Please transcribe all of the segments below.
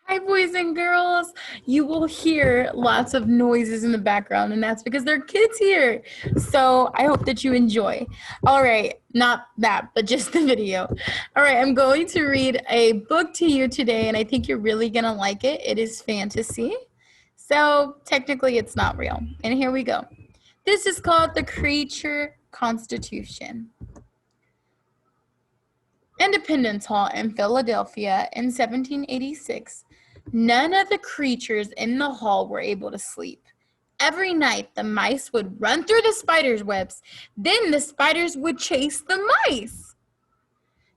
Hi, boys and girls. You will hear lots of noises in the background, and that's because there are kids here. So I hope that you enjoy. All right, not that, but just the video. All right, I'm going to read a book to you today, and I think you're really going to like it. It is fantasy. So technically, it's not real. And here we go. This is called The Creature Constitution. Independence Hall in Philadelphia in 1786. None of the creatures in the hall were able to sleep. Every night, the mice would run through the spiders' webs. Then the spiders would chase the mice.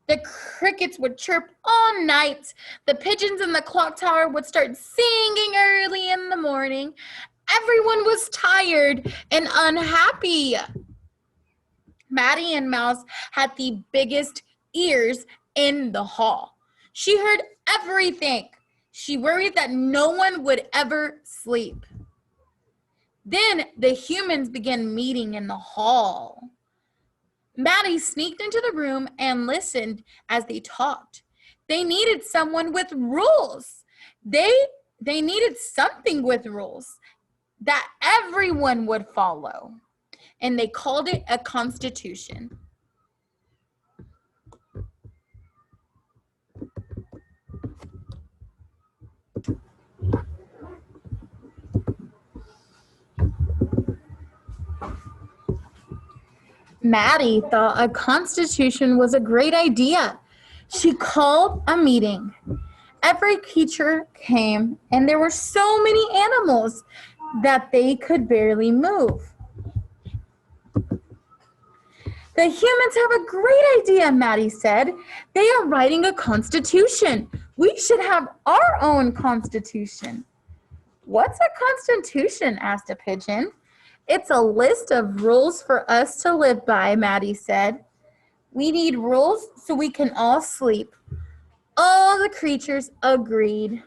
The crickets would chirp all night. The pigeons in the clock tower would start singing early in the morning. Everyone was tired and unhappy. Maddie and Mouse had the biggest ears in the hall. She heard everything. She worried that no one would ever sleep. Then the humans began meeting in the hall. Maddie sneaked into the room and listened as they talked. They needed someone with rules. They needed something with rules that everyone would follow. And they called it a constitution. Maddie thought a constitution was a great idea. She called a meeting. Every creature came, and there were so many animals that they could barely move. The humans have a great idea, Maddie said. They are writing a constitution. We should have our own constitution. What's a constitution? Asked a pigeon. It's a list of rules for us to live by, Maddie said. We need rules so we can all sleep. All the creatures agreed.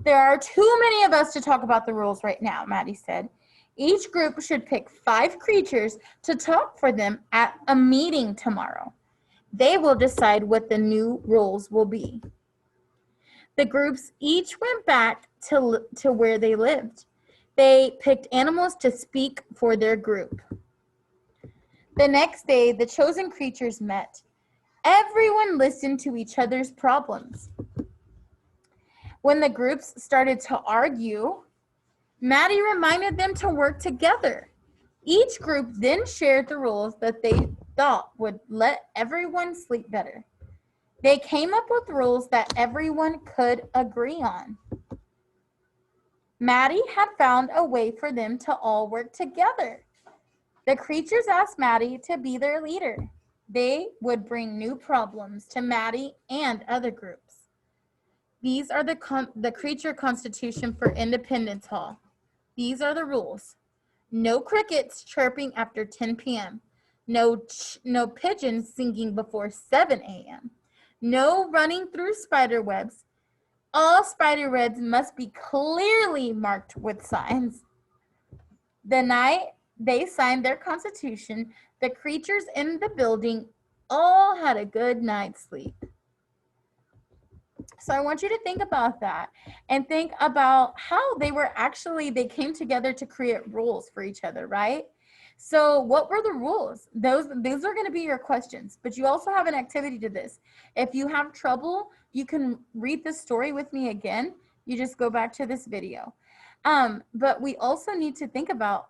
There are too many of us to talk about the rules right now, Maddie said. Each group should pick 5 creatures to talk for them at a meeting tomorrow. They will decide what the new rules will be. The groups each went back to where they lived. They picked animals to speak for their group. The next day, the chosen creatures met. Everyone listened to each other's problems. When the groups started to argue, Maddie reminded them to work together. Each group then shared the rules that they thought would let everyone sleep better. They came up with rules that everyone could agree on. Maddie had found a way for them to all work together. The creatures asked Maddie to be their leader. They would bring new problems to Maddie and other groups. These are the creature constitution for Independence Hall. These are the rules. No crickets chirping after 10 p.m. No pigeons singing before 7 a.m. No running through spider webs. All spider webs must be clearly marked with signs. The night they signed their constitution, the creatures in the building all had a good night's sleep. So I want you to think about that and think about how they came together to create rules for each other, right? So what were the rules? Those are going to be your questions, but you also have an activity to this. If you have trouble, you can read the story with me again. You just go back to this video. But we also need to think about,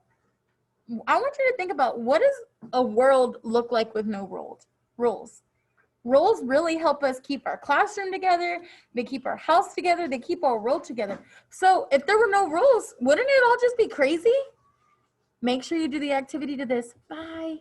I want you to think about, what does a world look like with no rules? Rules really help us keep our classroom together. They keep our house together. They keep our world together. So if there were no rules, wouldn't it all just be crazy? Make sure you do the activity to this. Bye.